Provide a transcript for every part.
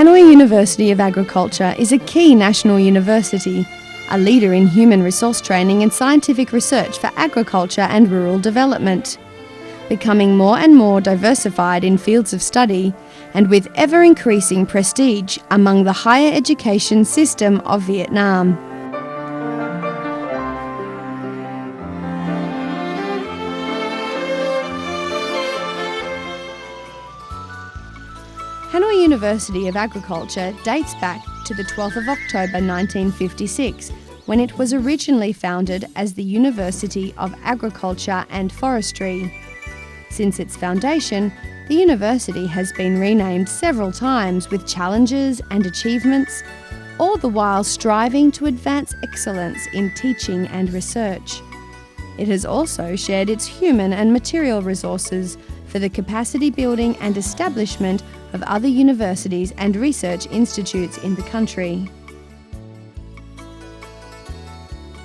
Hanoi University of Agriculture is a key national university, a leader in human resource training and scientific research for agriculture and rural development. Becoming more and more diversified in fields of study and with ever-increasing prestige among the higher education system of Vietnam. Hanoi University of Agriculture dates back to the 12th of October 1956, when it was originally founded as the University of Agriculture and Forestry. Since its foundation, the university has been renamed several times with challenges and achievements, all the while striving to advance excellence in teaching and research. It has also shared its human and material resources for the capacity building and establishment of other universities and research institutes in the country.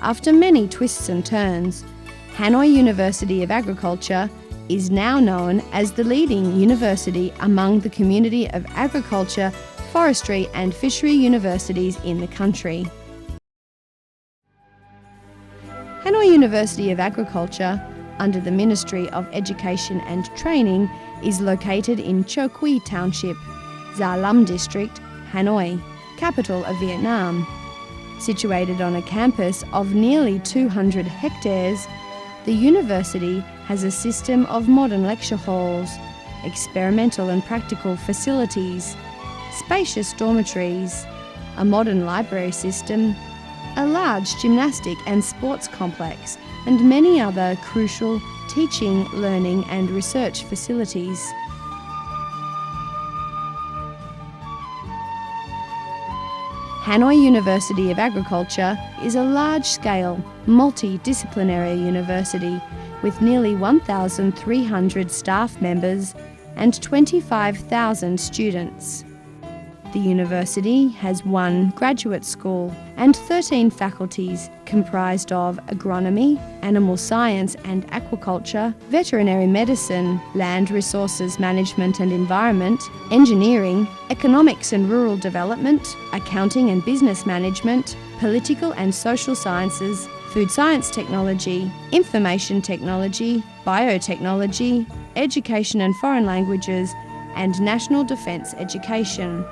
After many twists and turns, Hanoi University of Agriculture is now known as the leading university among the community of agriculture, forestry and fishery universities in the country. Hanoi University of Agriculture, under the Ministry of Education and Training, is located in Cho Quy Township, Gia Lam District, Hanoi, capital of Vietnam. Situated on a campus of nearly 200 hectares, the university has a system of modern lecture halls, experimental and practical facilities, spacious dormitories, a modern library system, a large gymnastic and sports complex, and many other crucial teaching, learning and research facilities. Hanoi University of Agriculture is a large-scale, multidisciplinary university with nearly 1,300 staff members and 25,000 students. The university has one graduate school and 13 faculties comprised of agronomy, animal science and aquaculture, veterinary medicine, land resources management and environment, engineering, economics and rural development, accounting and business management, political and social sciences, food science technology, information technology, biotechnology, education and foreign languages, and national defence education.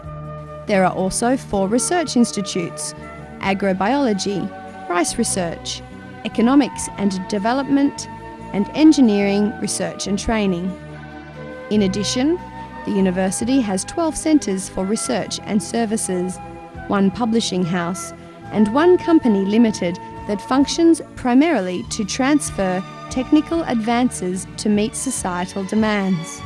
There are also 4 research institutes: agrobiology, rice research, economics and development, and engineering, research and training. In addition, the university has 12 centres for research and services, 1 publishing house, and 1 company limited that functions primarily to transfer technical advances to meet societal demands.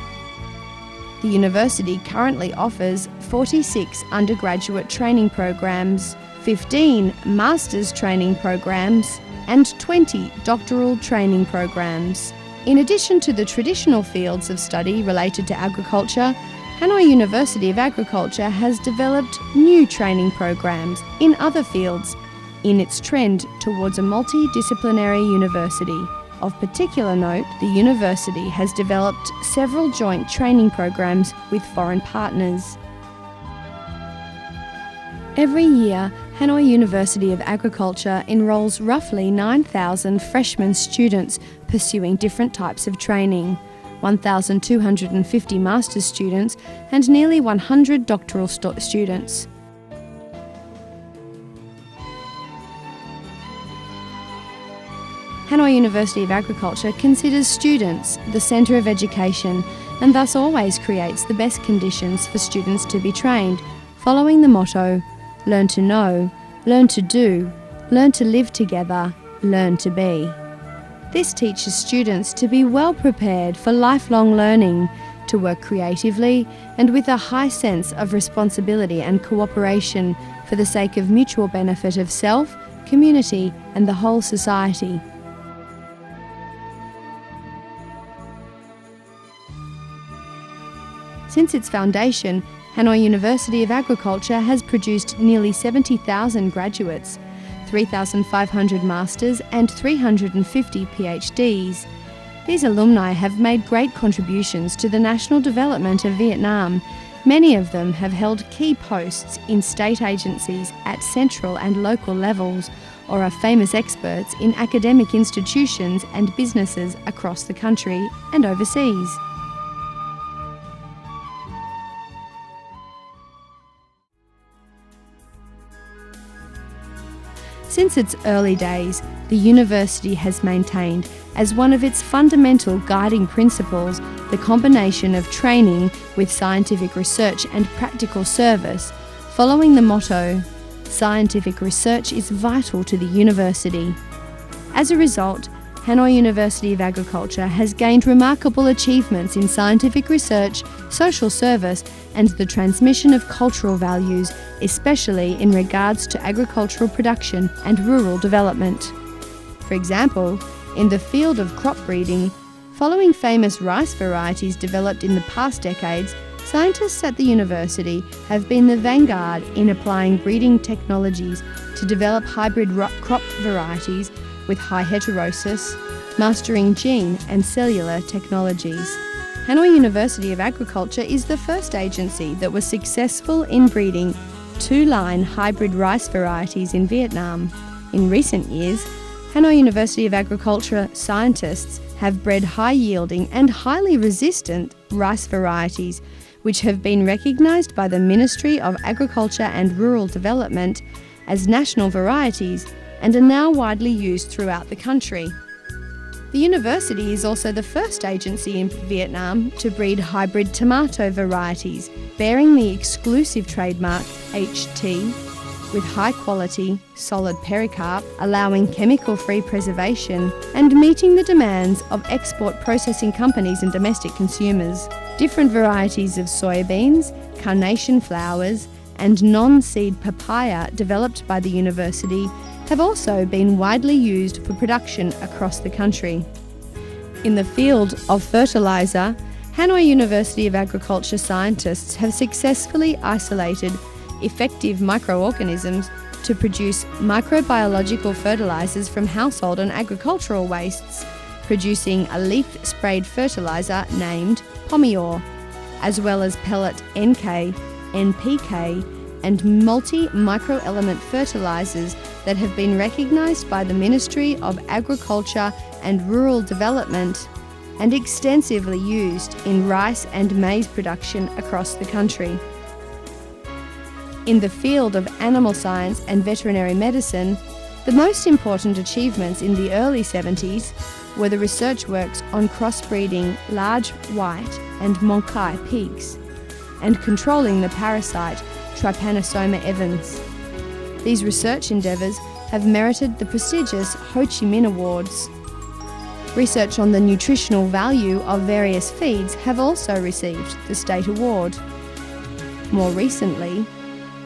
The university currently offers 46 undergraduate training programs, 15 master's training programs, and 20 doctoral training programs. In addition to the traditional fields of study related to agriculture, Hanoi University of Agriculture has developed new training programs in other fields in its trend towards a multidisciplinary university. Of particular note, the university has developed several joint training programs with foreign partners. Every year, Hanoi University of Agriculture enrolls roughly 9,000 freshman students pursuing different types of training, 1,250 master's students, and nearly 100 doctoral students. Hanoi University of Agriculture considers students the centre of education and thus always creates the best conditions for students to be trained, following the motto, learn to know, learn to do, learn to live together, learn to be. This teaches students to be well prepared for lifelong learning, to work creatively and with a high sense of responsibility and cooperation for the sake of mutual benefit of self, community and the whole society. Since its foundation, Hanoi University of Agriculture has produced nearly 70,000 graduates, 3,500 masters and 350 PhDs. These alumni have made great contributions to the national development of Vietnam Many of them have held key posts in state agencies at central and local levels, or are famous experts in academic institutions and businesses across the country and overseas. Since its early days, the university has maintained as one of its fundamental guiding principles the combination of training with scientific research and practical service, following the motto, "Scientific research is vital to the university." As a result, Hanoi University of Agriculture has gained remarkable achievements in scientific research, social service, and the transmission of cultural values, especially in regards to agricultural production and rural development. For example, in the field of crop breeding, following famous rice varieties developed in the past decades, scientists at the university have been the vanguard in applying breeding technologies to develop hybrid crop varieties with high heterosis, mastering gene and cellular technologies. Hanoi University of Agriculture is the first agency that was successful in breeding two-line hybrid rice varieties in Vietnam. In recent years, Hanoi University of Agriculture scientists have bred high-yielding and highly resistant rice varieties, which have been recognised by the Ministry of Agriculture and Rural Development as national varieties and are now widely used throughout the country. The university is also the first agency in Vietnam to breed hybrid tomato varieties, bearing the exclusive trademark HT, with high-quality, solid pericarp, allowing chemical-free preservation and meeting the demands of export processing companies and domestic consumers. Different varieties of soybeans, carnation flowers, and non-seed papaya developed by the university have also been widely used for production across the country. In the field of fertiliser, Hanoi University of Agriculture scientists have successfully isolated effective microorganisms to produce microbiological fertilisers from household and agricultural wastes, producing a leaf-sprayed fertiliser named Pomior, as well as pellet NK, NPK, and multi-microelement fertilisers that have been recognised by the Ministry of Agriculture and Rural Development and extensively used in rice and maize production across the country. In the field of animal science and veterinary medicine, the most important achievements in the early 70s were the research works on crossbreeding large white and Monkai pigs and controlling the parasite Trypanosoma evans. These research endeavours have merited the prestigious Ho Chi Minh Awards. Research on the nutritional value of various feeds have also received the State Award. More recently,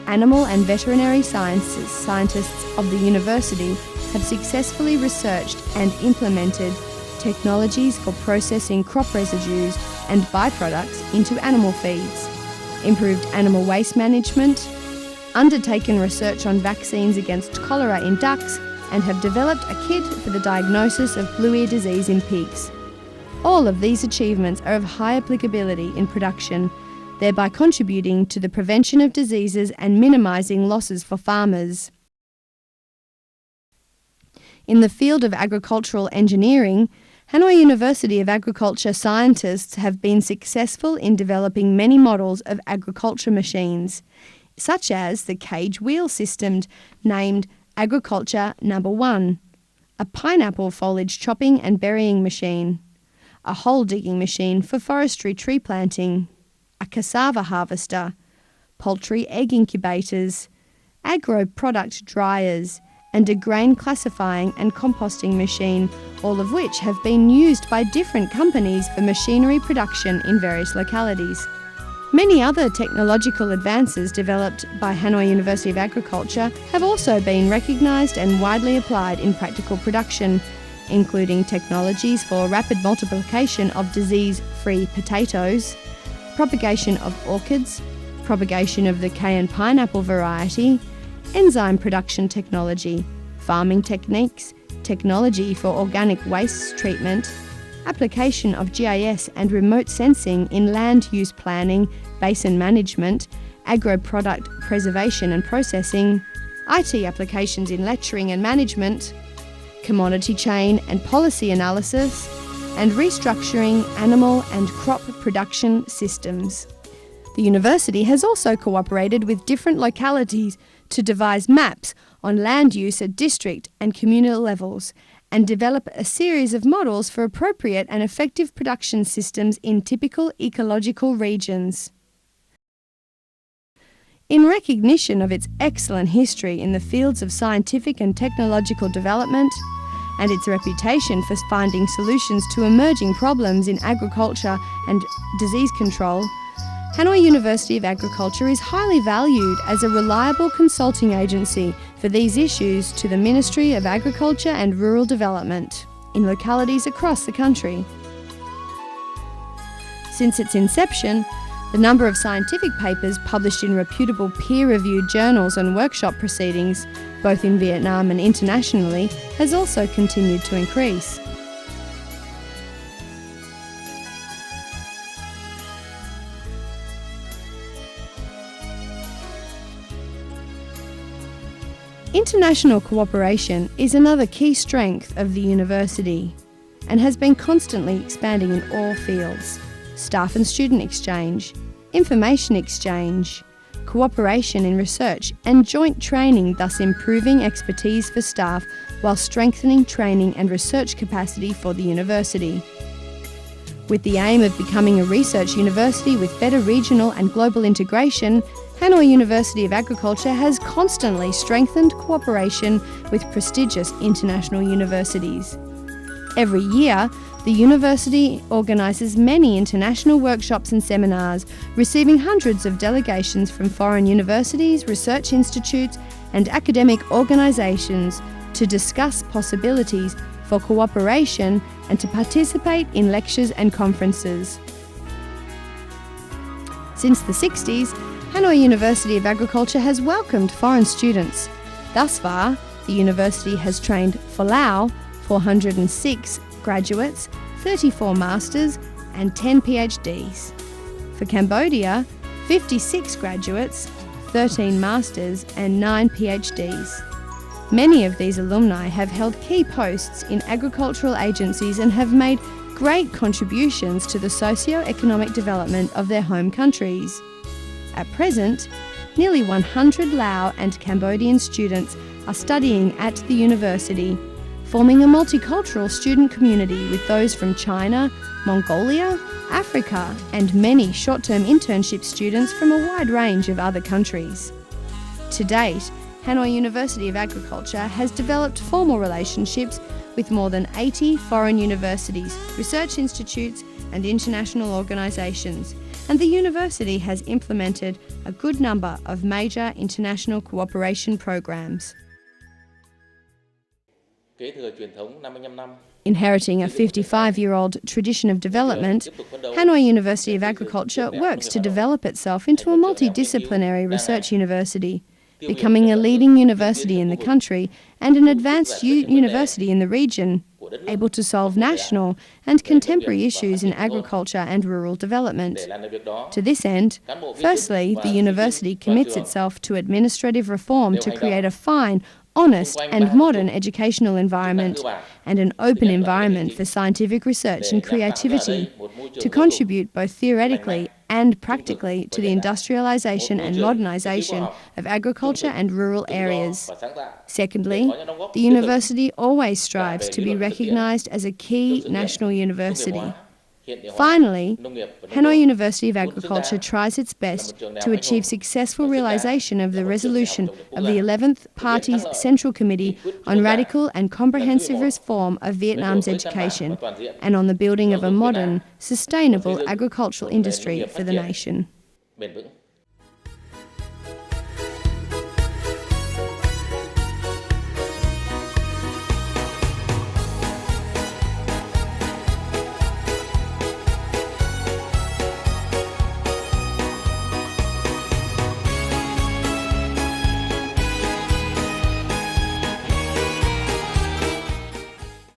animal and veterinary scientists of the university have successfully researched and implemented technologies for processing crop residues and byproducts into animal feeds, improved animal waste management, undertaken research on vaccines against cholera in ducks, and have developed a kit for the diagnosis of blue ear disease in pigs. All of these achievements are of high applicability in production, thereby contributing to the prevention of diseases and minimising losses for farmers. In the field of agricultural engineering, Hanoi University of Agriculture scientists have been successful in developing many models of agriculture machines, such as the cage wheel system named Agriculture Number 1, a pineapple foliage chopping and burying machine, a hole digging machine for forestry tree planting, a cassava harvester, poultry egg incubators, agro-product dryers, and a grain classifying and composting machine, all of which have been used by different companies for machinery production in various localities. Many other technological advances developed by Hanoi University of Agriculture have also been recognised and widely applied in practical production, including technologies for rapid multiplication of disease-free potatoes, propagation of orchids, propagation of the Cayenne pineapple variety, enzyme production technology, farming techniques, technology for organic waste treatment, application of GIS and remote sensing in land use planning, basin management, agro-product preservation and processing, IT applications in lecturing and management, commodity chain and policy analysis, and restructuring animal and crop production systems. The university has also cooperated with different localities to devise maps on land use at district and communal levels and develop a series of models for appropriate and effective production systems in typical ecological regions. In recognition of its excellent history in the fields of scientific and technological development, and its reputation for finding solutions to emerging problems in agriculture and disease control, Hanoi University of Agriculture is highly valued as a reliable consulting agency for these issues to the Ministry of Agriculture and Rural Development in localities across the country. Since its inception, the number of scientific papers published in reputable peer-reviewed journals and workshop proceedings, both in Vietnam and internationally, has also continued to increase. International cooperation is another key strength of the university and has been constantly expanding in all fields: staff and student exchange, information exchange, cooperation in research and joint training, thus improving expertise for staff while strengthening training and research capacity for the university. With the aim of becoming a research university with better regional and global integration, Hanoi University of Agriculture has constantly strengthened cooperation with prestigious international universities. Every year, the university organises many international workshops and seminars, receiving hundreds of delegations from foreign universities, research institutes and academic organisations to discuss possibilities for cooperation and to participate in lectures and conferences. Since the 60s, Hanoi University of Agriculture has welcomed foreign students. Thus far, the university has trained for Laos 406 graduates, 34 masters and 10 PhDs. For Cambodia, 56 graduates, 13 masters and 9 PhDs. Many of these alumni have held key posts in agricultural agencies and have made great contributions to the socio-economic development of their home countries. At present, nearly 100 Lao and Cambodian students are studying at the university, forming a multicultural student community with those from China, Mongolia, Africa, and many short-term internship students from a wide range of other countries. To date, Hanoi University of Agriculture has developed formal relationships with more than 80 foreign universities, research institutes, and international organisations, and the university has implemented a good number of major international cooperation programs. Inheriting a 55-year-old tradition of development, Hanoi University of Agriculture works to develop itself into a multidisciplinary research university, becoming a leading university in the country and an advanced university in the region, able to solve national and contemporary issues in agriculture and rural development. To this end, firstly, the university commits itself to administrative reform to create a fine, honest and modern educational environment and an open environment for scientific research and creativity to contribute both theoretically and practically to the industrialisation and modernisation of agriculture and rural areas. Secondly, the university always strives to be recognised as a key national university. Finally, Hanoi University of Agriculture tries its best to achieve successful realisation of the resolution of the 11th Party's Central Committee on Radical and Comprehensive Reform of Vietnam's Education and on the building of a modern, sustainable agricultural industry for the nation.